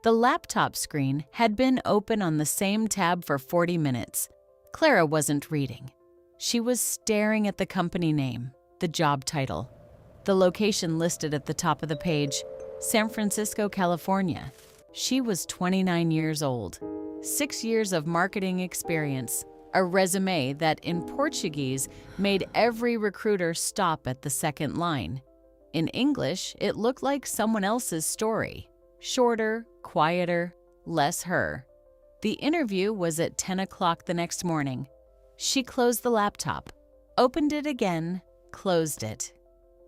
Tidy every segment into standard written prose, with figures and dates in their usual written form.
The laptop screen had been open on the same tab for 40 minutes. Clara wasn't reading. She was staring at the company name, the job title, the location listed at the top of the page, San Francisco, California. She was 29 years old, 6 years of marketing experience, a resume that in Portuguese made every recruiter stop at the second line. In English, it looked like someone else's story, shorter, quieter, less her. The interview was at 10 o'clock the next morning. She closed the laptop, opened it again, closed it.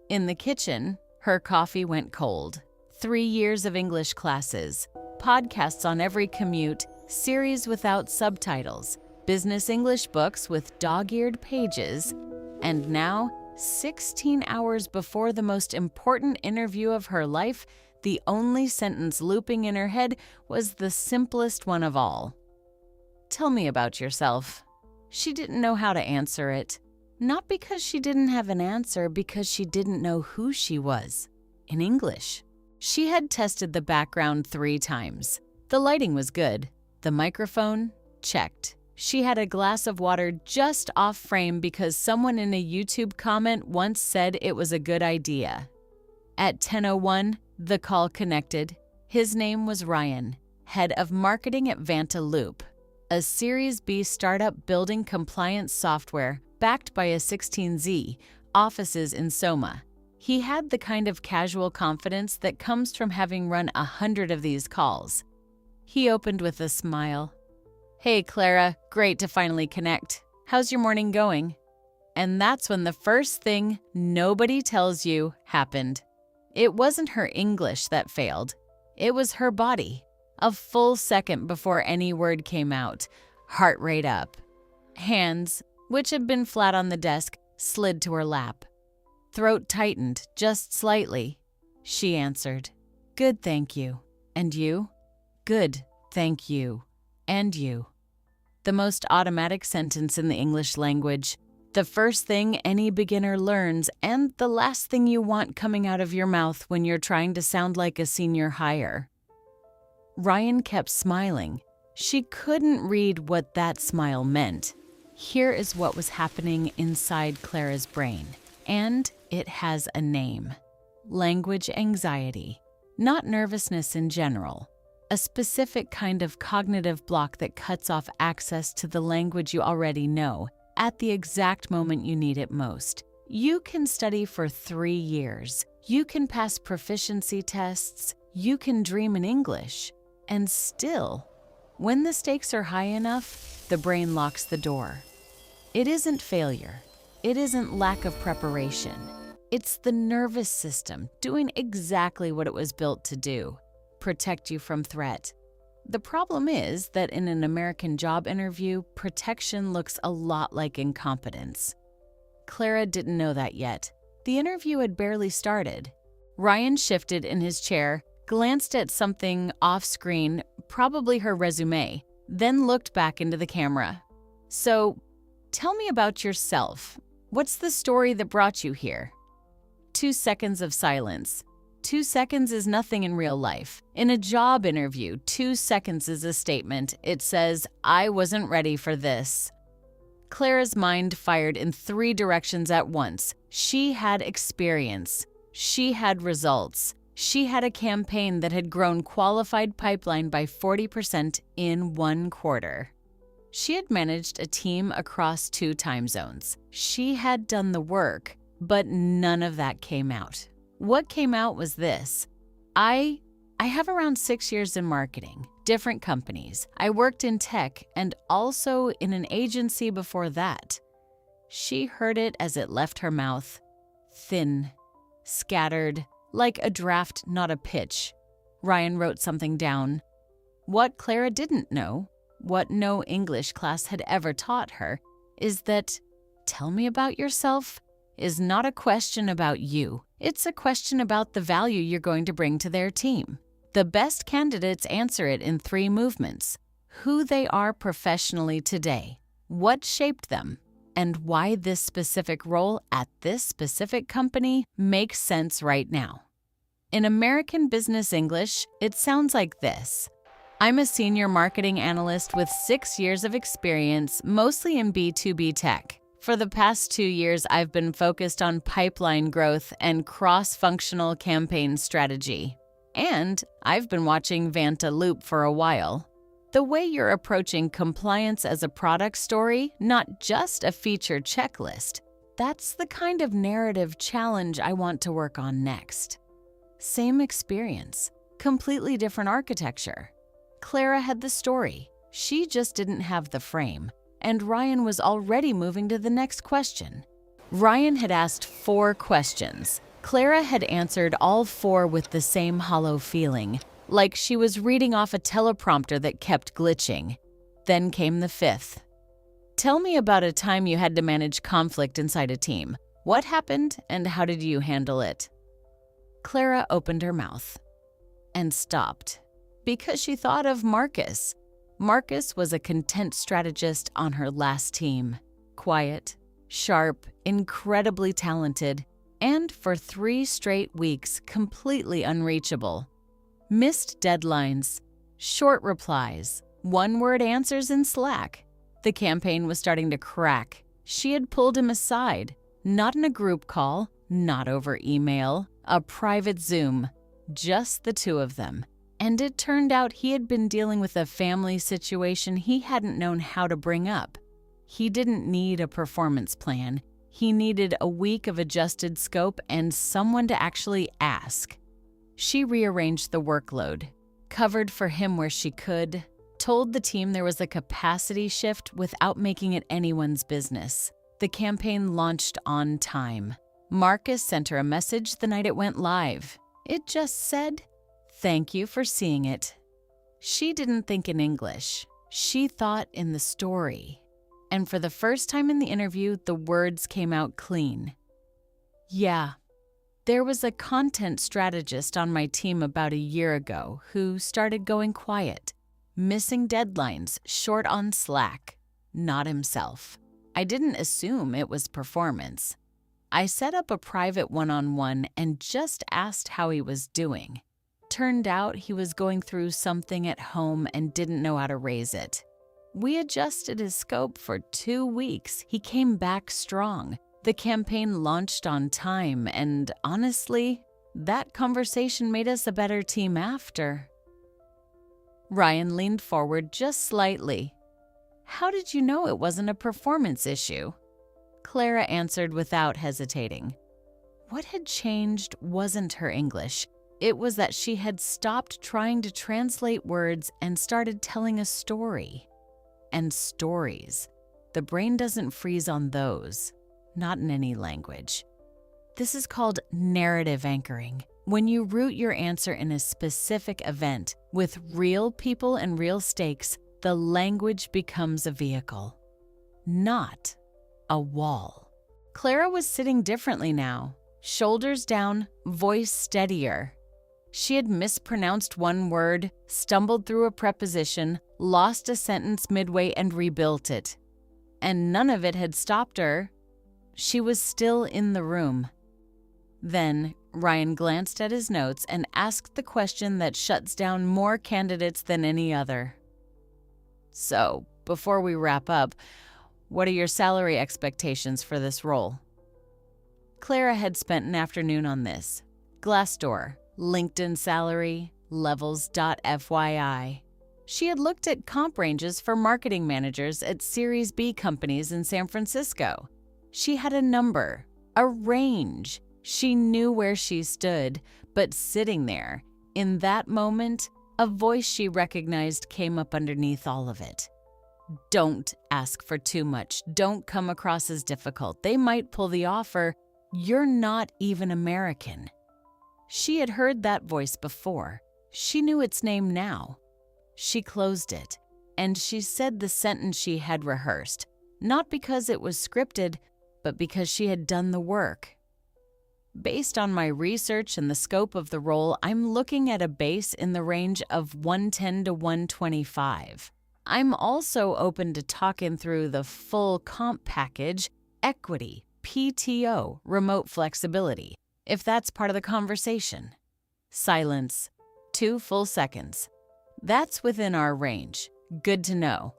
In the kitchen, her coffee went cold. 3 years of English classes, podcasts on every commute, series without subtitles, business English books with dog-eared pages, and now, 16 hours before the most important interview of her life, the only sentence looping in her head was the simplest one of all. "Tell me about yourself." She didn't know how to answer it. Not because she didn't have an answer, because she didn't know who she was. In English. She had tested the background 3 times. The lighting was good. The microphone, checked. She had a glass of water just off frame because someone in a YouTube comment once said it was a good idea. At 10:01, the call connected. His name was Ryan, head of marketing at Vantaloop, a Series B startup building compliance software backed by a 16Z, offices in Soma. He had the kind of casual confidence that comes from having run 100 of these calls. He opened with a smile. "Hey, Clara, great to finally connect. How's your morning going?" And that's when the first thing nobody tells you happened. It wasn't her English that failed. It was her body. A full second before any word came out, heart rate up. Hands, which had been flat on the desk, slid to her lap. Throat tightened just slightly. She answered, "Good, thank you. And you?" "Good, thank you. And you." The most automatic sentence in the English language. The first thing any beginner learns, and the last thing you want coming out of your mouth when you're trying to sound like a senior hire. Ryan kept smiling. She couldn't read what that smile meant. Here is what was happening inside Clara's brain. And it has a name. Language anxiety. Not nervousness in general. A specific kind of cognitive block that cuts off access to the language you already know at the exact moment you need it most. You can study for 3 years. You can pass proficiency tests. You can dream in English. And still, when the stakes are high enough, the brain locks the door. It isn't failure. It isn't lack of preparation. It's the nervous system doing exactly what it was built to do, protect you from threat. The problem is that in an American job interview, protection looks a lot like incompetence. Clara didn't know that yet. The interview had barely started. Ryan shifted in his chair, glanced at something off-screen, probably her resume, then looked back into the camera. "So, tell me about yourself. What's the story that brought you here?" 2 seconds of silence. 2 seconds is nothing in real life. In a job interview, 2 seconds is a statement. It says, "I wasn't ready for this." Clara's mind fired in 3 directions at once. She had experience. She had results. She had a campaign that had grown qualified pipeline by 40% in 1 quarter. She had managed a team across 2 time zones. She had done the work, but none of that came out. What came out was this. I have around 6 years in marketing, different companies. I worked in tech and also in an agency before that. She heard it as it left her mouth. Thin, scattered, like a draft, not a pitch. Ryan wrote something down. What Clara didn't know, what no English class had ever taught her, is that "tell me about yourself" is not a question about you. It's a question about the value you're going to bring to their team. The best candidates answer it in 3 movements: who they are professionally today, what shaped them, and why this specific role at this specific company makes sense right now. In American business English, it sounds like this. I'm a senior marketing analyst with 6 years of experience, mostly in B2B tech. For the past 2 years, I've been focused on pipeline growth and cross-functional campaign strategy. And I've been watching Vanta Loop for a while. The way you're approaching compliance as a product story, not just a feature checklist, that's the kind of narrative challenge I want to work on next. Same experience, completely different architecture. Clara had the story, she just didn't have the frame, and Ryan was already moving to the next question. Ryan had asked 4 questions. Clara had answered all 4 with the same hollow feeling, like she was reading off a teleprompter that kept glitching. Then came the 5th. Tell me about a time you had to manage conflict inside a team. What happened and how did you handle it? Clara opened her mouth and stopped because she thought of Marcus. Marcus was a content strategist on her last team. Quiet, sharp, incredibly talented, and for 3 straight weeks, completely unreachable. Missed deadlines, short replies, one-word answers in Slack. The campaign was starting to crack. She had pulled him aside, not in a group call, not over email, a private Zoom, just the 2 of them. And it turned out he had been dealing with a family situation he hadn't known how to bring up. He didn't need a performance plan. He needed a week of adjusted scope and someone to actually ask. She rearranged the workload, covered for him where she could, told the team there was a capacity shift without making it anyone's business. The campaign launched on time. Marcus sent her a message the night it went live. It just said, "Thank you for seeing it." She didn't think in English. She thought in the story. And for the first time in the interview, the words came out clean. "Yeah, there was a content strategist on my team about a year ago who started going quiet, missing deadlines, short on Slack, not himself. I didn't assume it was performance. I set up a private one-on-one and just asked how he was doing. Turned out he was going through something at home and didn't know how to raise it. We adjusted his scope for 2 weeks. He came back strong. The campaign launched on time, and honestly, that conversation made us a better team after." Ryan leaned forward just slightly. "How did you know it wasn't a performance issue?" Clara answered without hesitating. What had changed wasn't her English. It was that she had stopped trying to translate words and started telling a story. And stories. The brain doesn't freeze on those, not in any language. This is called narrative anchoring. When you root your answer in a specific event with real people and real stakes, the language becomes a vehicle, not a wall. Clara was sitting differently now, shoulders down, voice steadier. She had mispronounced one word, stumbled through a preposition, lost a sentence midway and rebuilt it. And none of it had stopped her. She was still in the room. Then Ryan glanced at his notes and asked the question that shuts down more candidates than any other. "So, before we wrap up, what are your salary expectations for this role?" Clara had spent an afternoon on this. Glassdoor, LinkedIn salary, levels.fyi. She had looked at comp ranges for marketing managers at Series B companies in San Francisco. She had a number, a range. She knew where she stood, but sitting there, in that moment, a voice she recognized came up underneath all of it. Don't ask for too much. Don't come across as difficult. They might pull the offer. You're not even American. She had heard that voice before. She knew its name now. She closed it, and she said the sentence she had rehearsed, not because it was scripted, but because she had done the work. Based on my research and the scope of the role, I'm looking at a base in the range of 110 to 125. I'm also open to talking through the full comp package, equity, PTO, remote flexibility, if that's part of the conversation. Silence. 2 full seconds. That's within our range. Good to know.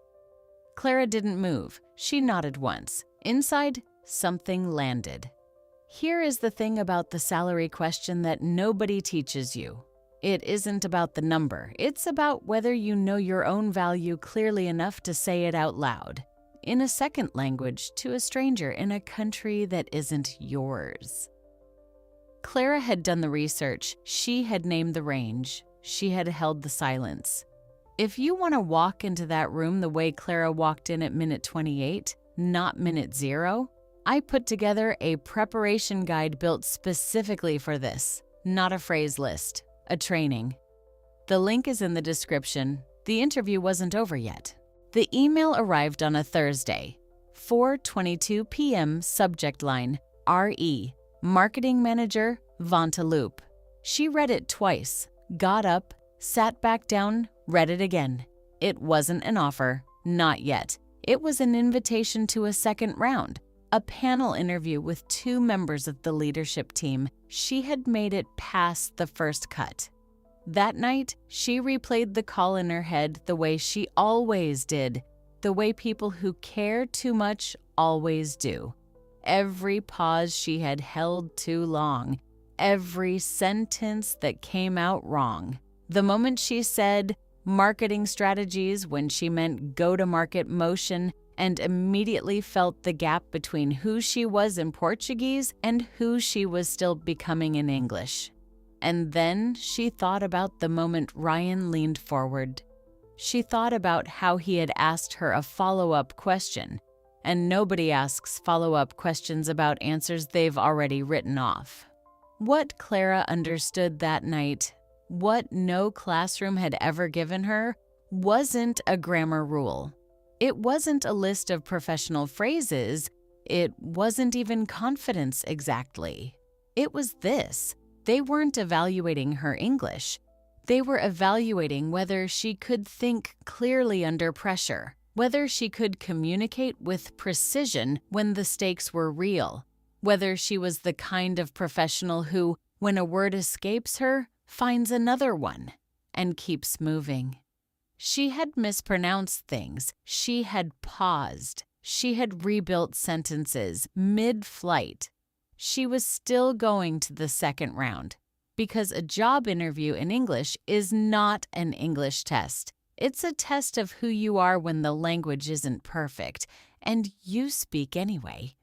Clara didn't move. She nodded once. Inside, something landed. Here is the thing about the salary question that nobody teaches you. It isn't about the number. It's about whether you know your own value clearly enough to say it out loud, in a second language to a stranger in a country that isn't yours. Clara had done the research. She had named the range. She had held the silence. If you want to walk into that room the way Clara walked in at minute 28, not minute 0, I put together a preparation guide built specifically for this, not a phrase list, a training. The link is in the description. The interview wasn't over yet. The email arrived on a Thursday, 4:22 p.m. Subject line, RE, Marketing Manager, Vantaloop. She read it twice, got up, sat back down, read it again. It wasn't an offer, not yet. It was an invitation to a second round, a panel interview with 2 members of the leadership team. She had made it past the first cut. That night, she replayed the call in her head the way she always did, the way people who care too much always do. Every pause she had held too long, every sentence that came out wrong. The moment she said marketing strategies when she meant go-to-market motion, and immediately felt the gap between who she was in Portuguese and who she was still becoming in English. And then she thought about the moment Ryan leaned forward. She thought about how he had asked her a follow-up question, and nobody asks follow-up questions about answers they've already written off. What Clara understood that night, what no classroom had ever given her, wasn't a grammar rule. It wasn't a list of professional phrases. It wasn't even confidence exactly. It was this. They weren't evaluating her English. They were evaluating whether she could think clearly under pressure, whether she could communicate with precision when the stakes were real, whether she was the kind of professional who, when a word escapes her, finds another one and keeps moving. She had mispronounced things. She had paused. She had rebuilt sentences mid-flight. She was still going to the second round because a job interview in English is not an English test. It's a test of who you are when the language isn't perfect, and you speak anyway.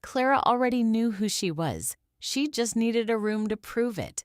Clara already knew who she was. She just needed a room to prove it.